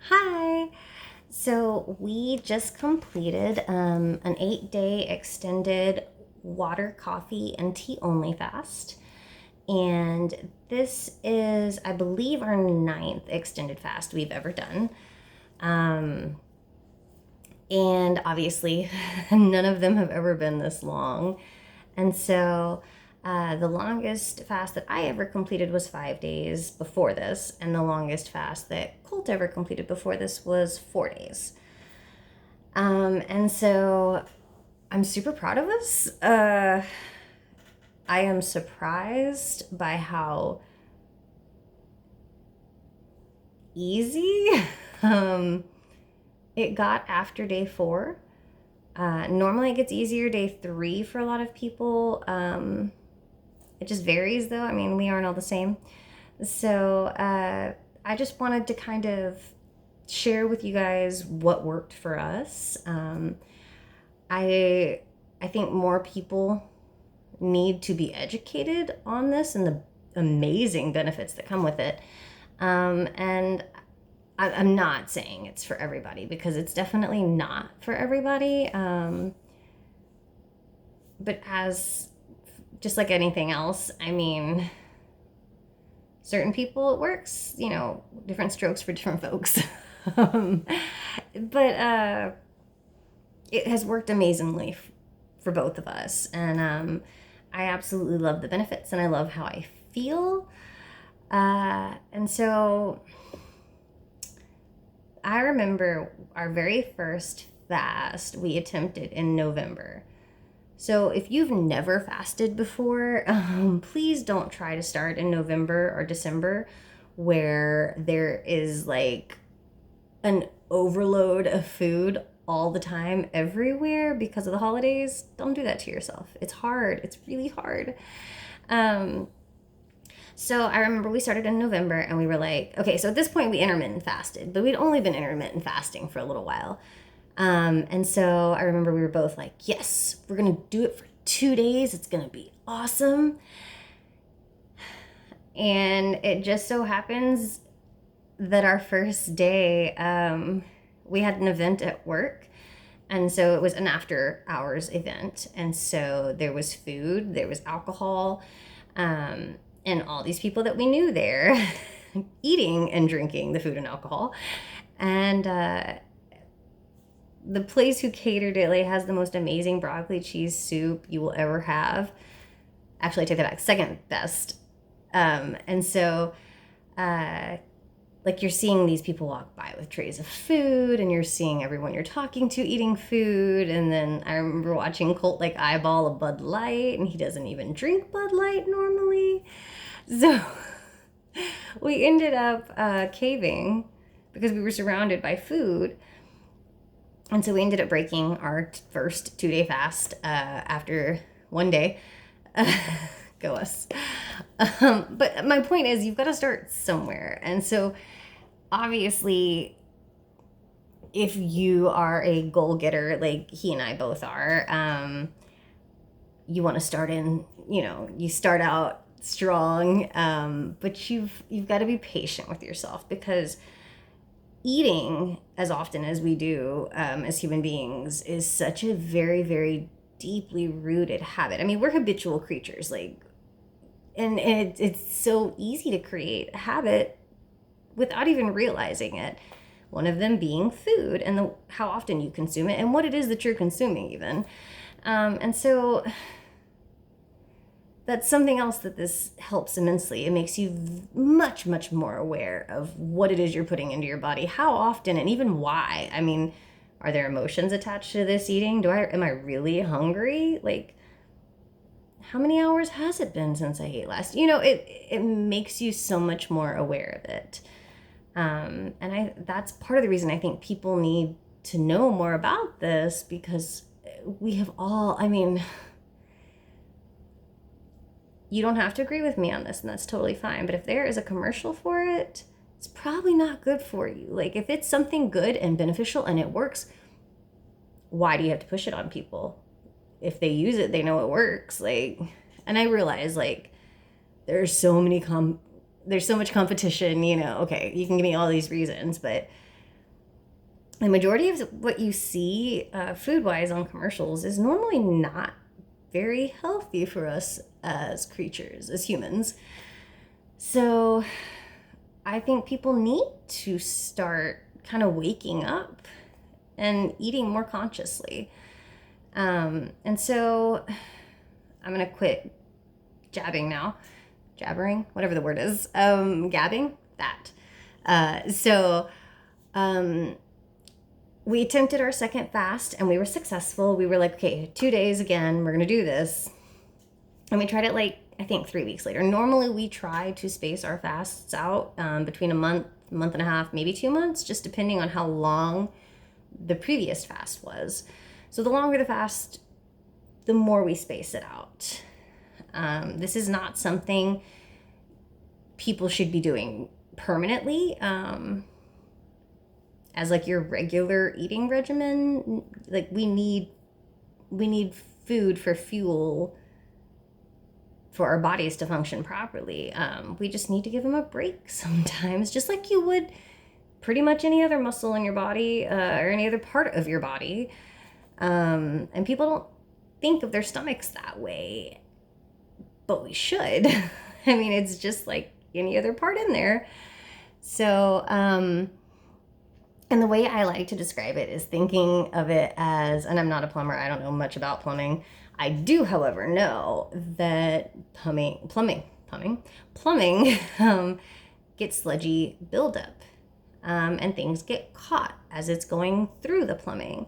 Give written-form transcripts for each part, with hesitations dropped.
Hi. So we just completed an 8-day extended water, coffee, and tea only fast. And this is, I believe, our ninth extended fast we've ever done. Um, and obviously, none of them have ever been this long. And so the longest fast that I ever completed was 5 days before this, and the longest fast that Colt ever completed before this was 4 days. And so I'm super proud of us. I am surprised by how easy um, it got after day 4. Normally it gets easier day 3 for a lot of people. It just varies though. I mean, we aren't all the same. So I just wanted to kind of share with you guys what worked for us. I I think more people need to be educated on this and the amazing benefits that come with it. And I'm not saying it's for everybody because it's definitely not for everybody. But as just like anything else, I mean, certain people it works, different strokes for different folks. um, but it has worked amazingly for both of us. And I absolutely love the benefits and I love how I feel. And so I remember our very first fast we attempted in November. So if you've never fasted before, please don't try to start in November or December where there is like an overload of food all the time everywhere because of the holidays. Don't do that to yourself. It's hard. It's really hard. Um, so I remember we started in November and we were like, okay, so at this point we intermittent fasted, but we'd only been intermittent fasting for a little while. And so I remember we were both like, yes, we're going to do it for 2 days. It's going to be awesome. And it just so happens that our first day, we had an event at work. And so it was an after hours event. And so there was food, there was alcohol, and all these people that we knew there eating and drinking the food and alcohol. And the place who catered it like has the most amazing broccoli cheese soup you will ever have. Actually, I take that back. Second best. And so, like you're seeing these people walk by with trays of food, and you're seeing everyone you're talking to eating food. And then I remember watching Colt like eyeball a Bud Light, and he doesn't even drink Bud Light normally. So we ended up caving because we were surrounded by food. And so we ended up breaking our first 2-day fast after one day. Go us. But my point is, you've got to start somewhere. And so obviously, if you are a goal getter like he and I both are, you want to start in, you start out strong, but you've got to be patient with yourself because eating as often as we do as human beings is such a very, very deeply rooted habit. I mean, we're habitual creatures, like, and it's so easy to create a habit without even realizing it. One of them being food and how often you consume it and what it is that you're consuming, even. And so that's something else that this helps immensely. It makes you much, much more aware of what it is you're putting into your body, how often, and even why. I mean, are there emotions attached to this eating? Am I really hungry? Like, how many hours has it been since I ate last? It makes you so much more aware of it. And that's part of the reason I think people need to know more about this because we have all, I mean, you don't have to agree with me on this, and that's totally fine. But if there is a commercial for it, it's probably not good for you. Like, if it's something good and beneficial and it works, why do you have to push it on people? If they use it, they know it works. Like, and I realize, like, there's so much competition, okay, you can give me all these reasons, but the majority of what you see food-wise on commercials is normally not very healthy for us as creatures, as humans. So I think people need to start kind of waking up and eating more consciously. And so I'm going to quit jabbing now. Jabbering, whatever the word is. Gabbing, that. So we attempted our second fast and we were successful. We were like, okay, 2 days again, we're going to do this. And we tried it like, I think 3 weeks later. Normally we try to space our fasts out between a month and a half, maybe 2 months, just depending on how long the previous fast was. So the longer the fast, the more we space it out. This is not something people should be doing permanently as like your regular eating regimen. Like we need food for fuel for our bodies to function properly. We just need to give them a break sometimes, just like you would pretty much any other muscle in your body or any other part of your body. And people don't think of their stomachs that way, but we should. I mean, it's just like any other part in there. So, and the way I like to describe it is thinking of it as, and I'm not a plumber, I don't know much about plumbing. I do, however, know that plumbing gets sludgy buildup, and things get caught as it's going through the plumbing.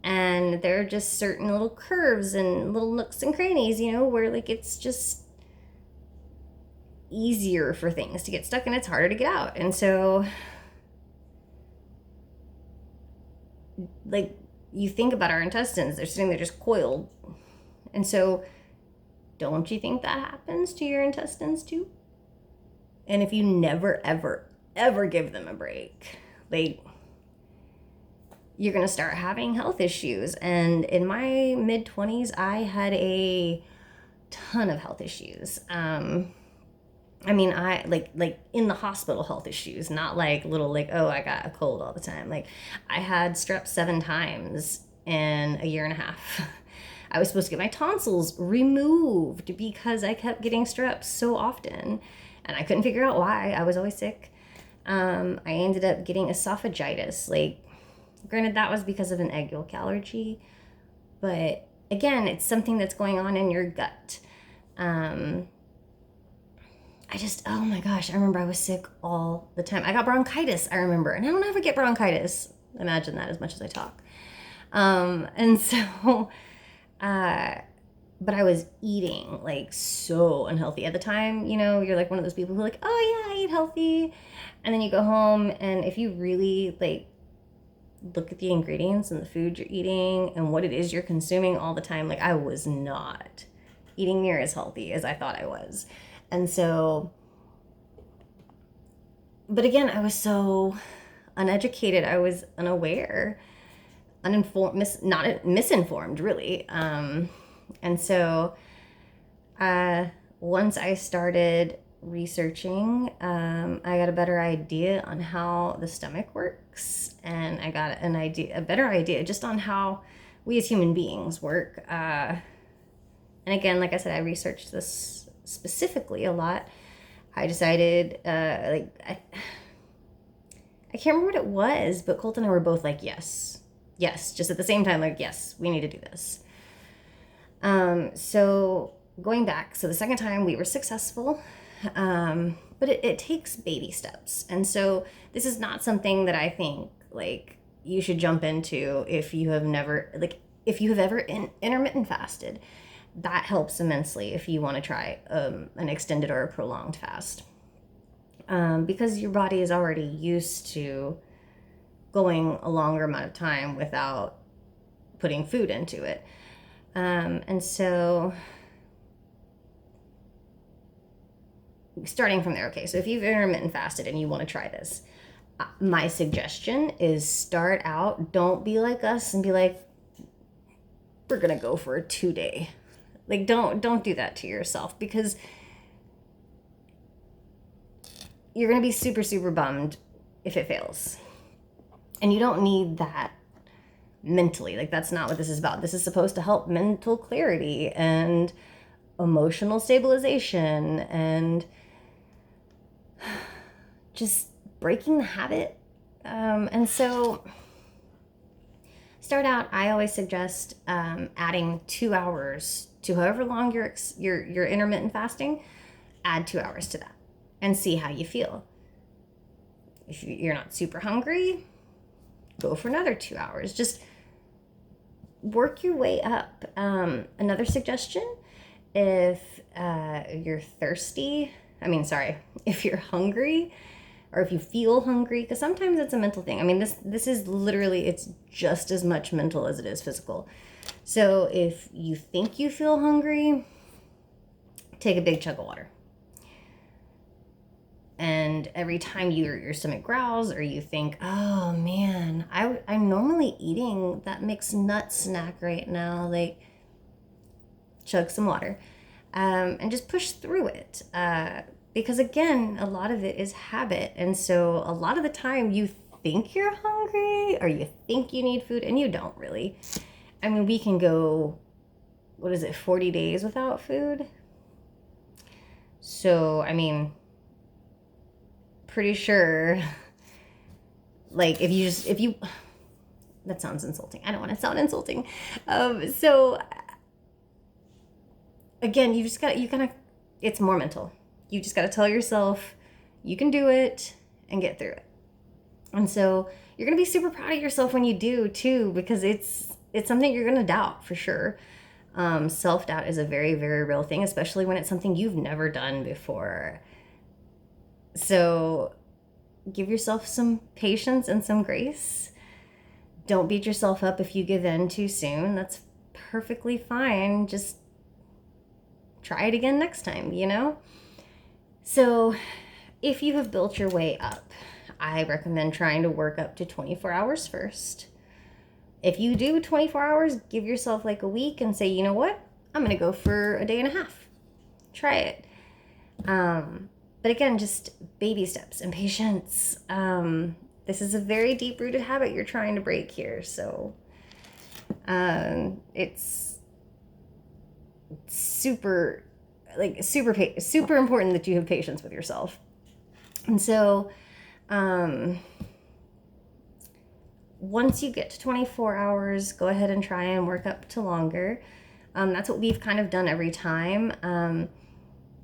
And there are just certain little curves and little nooks and crannies, where like it's just easier for things to get stuck and it's harder to get out. And so like you think about our intestines, they're sitting there just coiled. And so don't you think that happens to your intestines too? And if you never, ever, ever give them a break, like you're going to start having health issues. And in my mid-20s, I had a ton of health issues. I mean, I like in the hospital health issues, not like little like, oh, I got a cold all the time. Like I had strep 7 times in a year and a half. I was supposed to get my tonsils removed because I kept getting strep so often and I couldn't figure out why. I was always sick. I ended up getting esophagitis. Like, granted, that was because of an egg yolk allergy, but again, it's something that's going on in your gut. Oh my gosh, I remember I was sick all the time. I got bronchitis, I remember, and I don't ever get bronchitis. Imagine that, as much as I talk. And so, but I was eating like so unhealthy at the time. You're like one of those people who are like, oh yeah, I eat healthy. And then you go home and if you really like look at the ingredients and the food you're eating and what it is you're consuming all the time, like I was not eating near as healthy as I thought I was. And so, but again, I was so uneducated. I was unaware, uninformed, not misinformed, really. And so, once I started researching, I got a better idea on how the stomach works, and I got a better idea just on how we as human beings work. And again, like I said, I researched this specifically a lot. I decided, I can't remember what it was, but Colt and I were both like, yes, just at the same time, like, yes, we need to do this. So going back, so the second time we were successful, but it takes baby steps. And so this is not something that I think like you should jump into if you have ever intermittent fasted. That helps immensely if you want to try an extended or a prolonged fast, because your body is already used to going a longer amount of time without putting food into it. And so starting from there, okay, so if you've intermittent fasted and you want to try this, my suggestion is start out, don't be like us and be like, we're going to go for a 2-day. Like, don't do that to yourself, because you're going to be super, super bummed if it fails. And you don't need that mentally. Like, that's not what this is about. This is supposed to help mental clarity and emotional stabilization and just breaking the habit. And so start out, I always suggest adding 2 hours to however long your intermittent fasting. Add 2 hours to that and see how you feel. If you're not super hungry, go for another 2 hours. Just work your way up. Another suggestion, if you're thirsty, if you're hungry, or if you feel hungry, because sometimes it's a mental thing. I mean, this is literally, it's just as much mental as it is physical. So if you think you feel hungry, take a big chug of water. And every time your stomach growls or you think, oh man, I'm normally eating that mixed nut snack right now, like, chug some water, and just push through it. Because again, a lot of it is habit. And so a lot of the time you think you're hungry or you think you need food and you don't really. I mean, we can go, 40 days without food? So, I mean, pretty sure, like, that sounds insulting. I don't want to sound insulting. So again, it's more mental. You just got to tell yourself you can do it and get through it. And so you're going to be super proud of yourself when you do too, because it's something you're going to doubt for sure. Self-doubt is a very, very real thing, especially when it's something you've never done before. So give yourself some patience and some grace. Don't beat yourself up if you give in too soon. That's perfectly fine. Just try it again next time, So if you have built your way up, I recommend trying to work up to 24 hours first. If you do 24 hours, give yourself like a week and say, you know what? I'm going to go for a day and a half. Try it. But again, just baby steps and patience. This is a very deep-rooted habit you're trying to break here. So it's super important that you have patience with yourself. And so once you get to 24 hours, go ahead and try and work up to longer. That's what we've kind of done every time.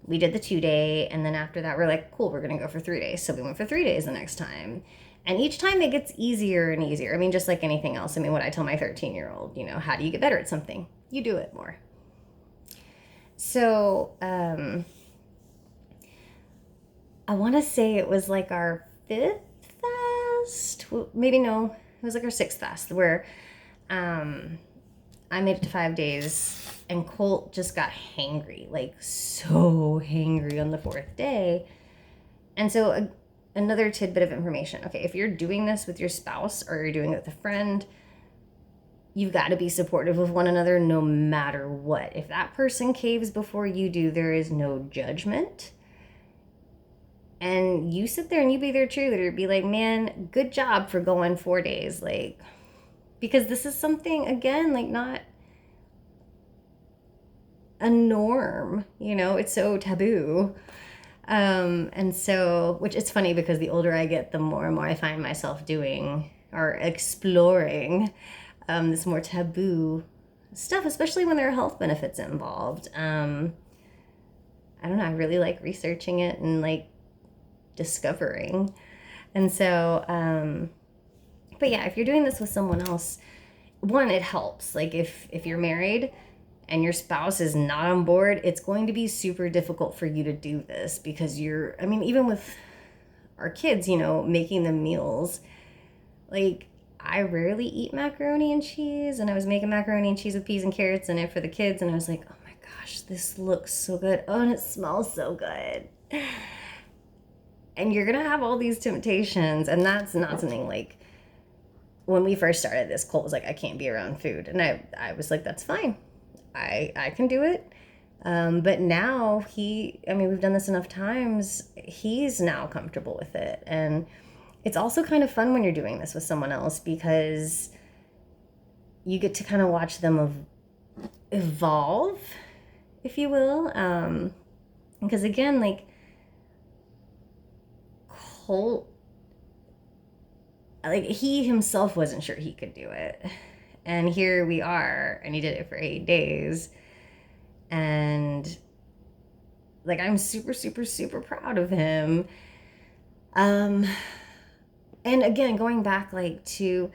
We did the 2-day, and then after that, we're like, cool, we're going to go for 3 days. So we went for 3 days the next time. And each time it gets easier and easier. I mean, just like anything else. I mean, what I tell my 13-year-old, how do you get better at something? You do it more. So, I want to say it was like our 5th fast. Maybe no, it was like our 6th fast where I made it to 5 days and Colt just got hangry, like so hangry on the 4th day. And so another tidbit of information. Okay, if you're doing this with your spouse or you're doing it with a friend, you've got to be supportive of one another no matter what. If that person caves before you do, there is no judgment. And you sit there and you be their cheerleader. Be like, man, good job for going 4 days. Like, because this is something, again, like not a norm, it's so taboo. And so, which it's funny because the older I get, the more and more I find myself doing or exploring this more taboo stuff, especially when there are health benefits involved. I don't know, I really like researching it and like discovering. And so, but yeah, if you're doing this with someone else, one, it helps. Like if you're married and your spouse is not on board, it's going to be super difficult for you to do this because even with our kids, making them meals, like I rarely eat macaroni and cheese, and I was making macaroni and cheese with peas and carrots in it for the kids, and I was like, oh my gosh, this looks so good. Oh, and it smells so good. And you're going to have all these temptations, and that's not something like, when we first started this, Colt was like, I can't be around food. And I was like, that's fine. I can do it. But now we've done this enough times, he's now comfortable with it. And It's also kind of fun when you're doing this with someone else because you get to kind of watch them evolve, if you will. Because again, like Colt, like he himself wasn't sure he could do it. And here we are, and he did it for 8 days. And like I'm super, super, super proud of him. And again, going back like to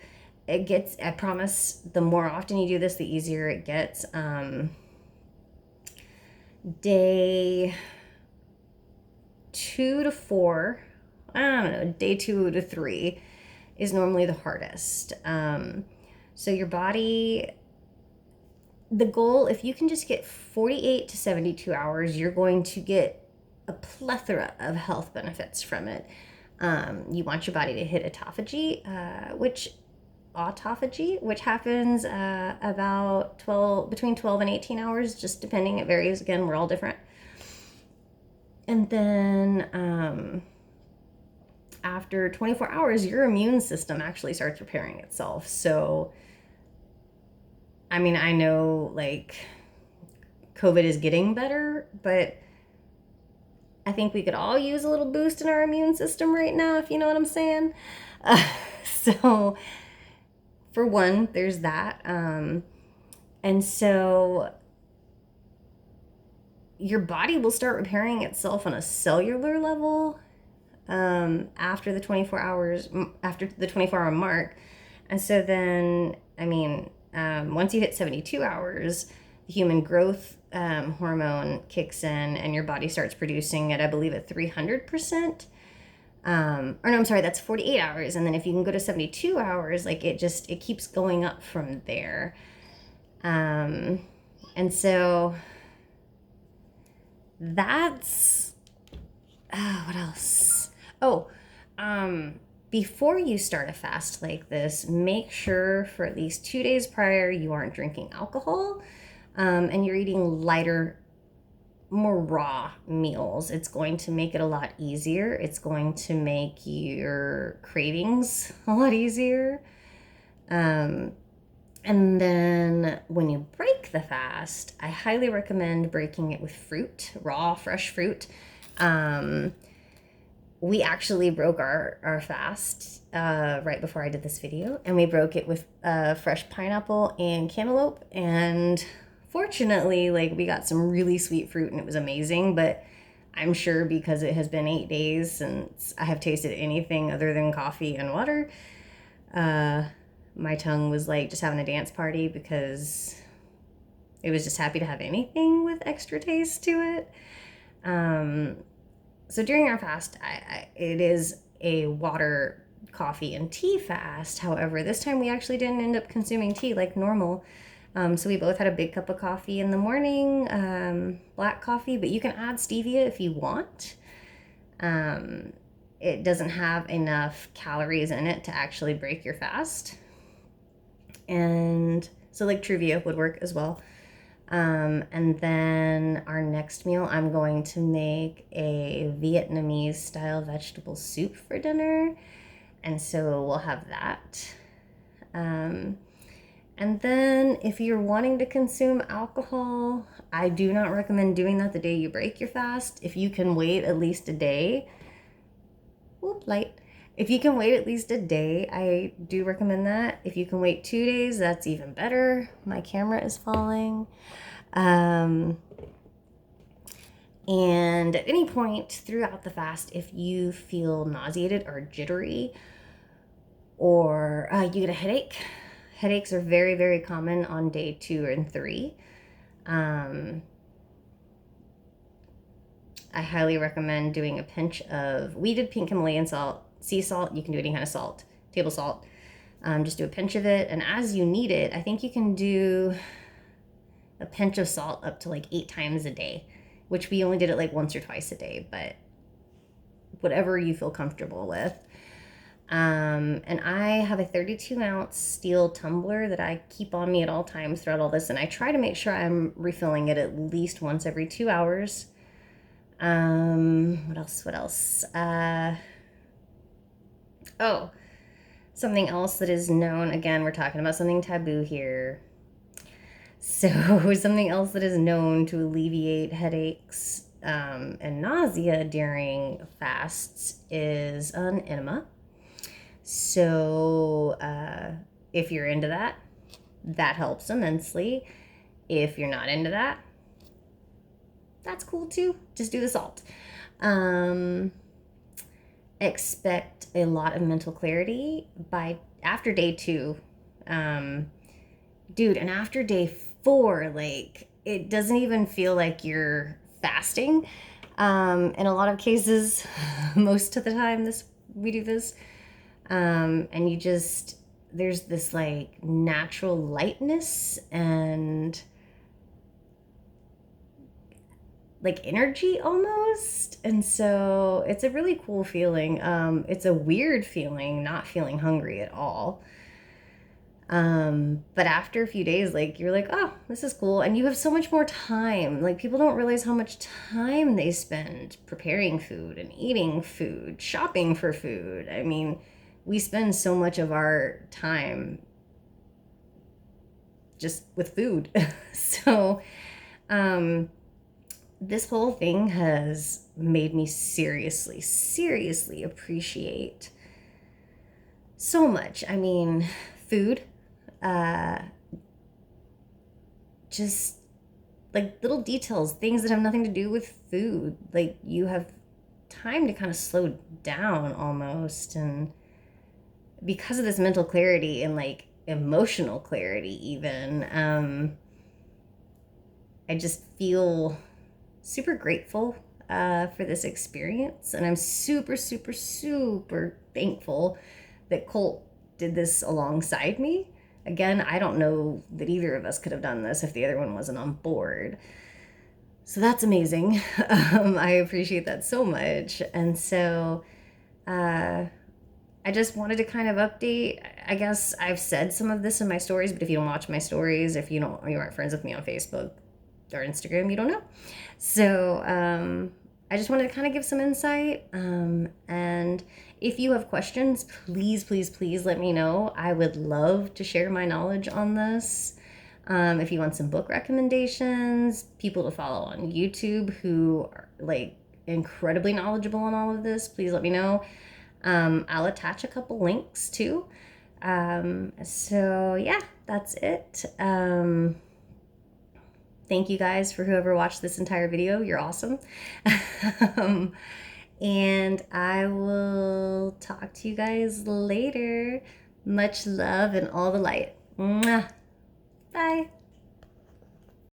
it gets, I promise, the more often you do this, the easier it gets. Day 2 to 4, I don't know, day 2 to 3 is normally the hardest. So your body, the goal, if you can just get 48 to 72 hours, you're going to get a plethora of health benefits from it. You want your body to hit autophagy, which happens about between 12 and 18 hours, just depending. It varies. Again, we're all different. And then after 24 hours, your immune system actually starts repairing itself. So, I mean, I know like COVID is getting better, but I think we could all use a little boost in our immune system right now, if you know what I'm saying. So, for one, there's that. And so your body will start repairing itself on a cellular level after the 24 hours, after the 24-hour mark. And so then, I mean, once you hit 72 hours, the human growth hormone kicks in and your body starts producing it, I believe, at 300%. Or no, I'm sorry, that's 48 hours. And then if you can go to 72 hours, like it keeps going up from there. And so that's, what else? Oh, before you start a fast like this, make sure for at least 2 days prior you aren't drinking alcohol, and you're eating lighter, more raw meals. It's going to make it a lot easier. It's going to make your cravings a lot easier. And then when you break the fast, I highly recommend breaking it with fruit, raw, fresh fruit. We actually broke our fast right before I did this video, and we broke it with fresh pineapple and cantaloupe. And fortunately, like we got some really sweet fruit, and it was amazing. But I'm sure because it has been 8 days since I have tasted anything other than coffee and water, my tongue was like just having a dance party because it was just happy to have anything with extra taste to it. So during our fast, it is a water, coffee, and tea fast. However, this time we actually didn't end up consuming tea like normal. So we both had a big cup of coffee in the morning, black coffee, but you can add stevia if you want. It doesn't have enough calories in it to actually break your fast. And so like Truvia would work as well. And then our next meal, I'm going to make a Vietnamese style vegetable soup for dinner. And so we'll have that. And then if you're wanting to consume alcohol, I do not recommend doing that the day you break your fast. If you can wait at least a day, If you can wait at least a day, I do recommend that. If you can wait 2 days, that's even better. My camera is falling. And at any point throughout the fast, if you feel nauseated or jittery, or you get a headache, headaches are very, very common on day 2 and 3. I highly recommend doing a pinch of, we did pink Himalayan salt, sea salt. You can do any kind of salt, table salt. Just do a pinch of it. And as you need it, I think you can do a pinch of salt up to like 8 times a day, which we only did it like once or twice a day, but whatever you feel comfortable with. And I have a 32-ounce steel tumbler that I keep on me at all times throughout all this. And I try to make sure I'm refilling it at least once every 2 hours. What else? Oh, something else that is known, again, we're talking about something taboo here. So, something else that is known to alleviate headaches and nausea during fasts is an enema. So, if you're into that, that helps immensely. If you're not into that, that's cool too. Just do the salt. Expect a lot of mental clarity by after day 2. Dude, and after day 4, like, it doesn't even feel like you're fasting. In a lot of cases, most of the time we do this. And you just, there's this like natural lightness and like energy almost. And so it's a really cool feeling. It's a weird feeling, not feeling hungry at all. But after a few days, like, you're like, oh, this is cool. And you have so much more time. Like, people don't realize how much time they spend preparing food and eating food, shopping for food. I mean, we spend so much of our time just with food. So, this whole thing has made me seriously appreciate so much. I mean, food, just like little details, things that have nothing to do with food. Like, you have time to kind of slow down almost. And because of this mental clarity and like emotional clarity, even, I just feel super grateful for this experience. And I'm super thankful that Colt did this alongside me. Again, I don't know that either of us could have done this if the other one wasn't on board. So that's amazing. I appreciate that so much. And so I just wanted to kind of update. I guess I've said some of this in my stories, but if you don't watch my stories, if you aren't friends with me on Facebook or Instagram, you don't know. So I just wanted to kind of give some insight. And if you have questions, please let me know. I would love to share my knowledge on this. If you want some book recommendations, people to follow on YouTube who are like incredibly knowledgeable on all of this, please let me know. I'll attach a couple links too. So yeah, that's it. Thank you guys for whoever watched this entire video. You're awesome. And I will talk to you guys later. Much love and all the light. Mwah. Bye.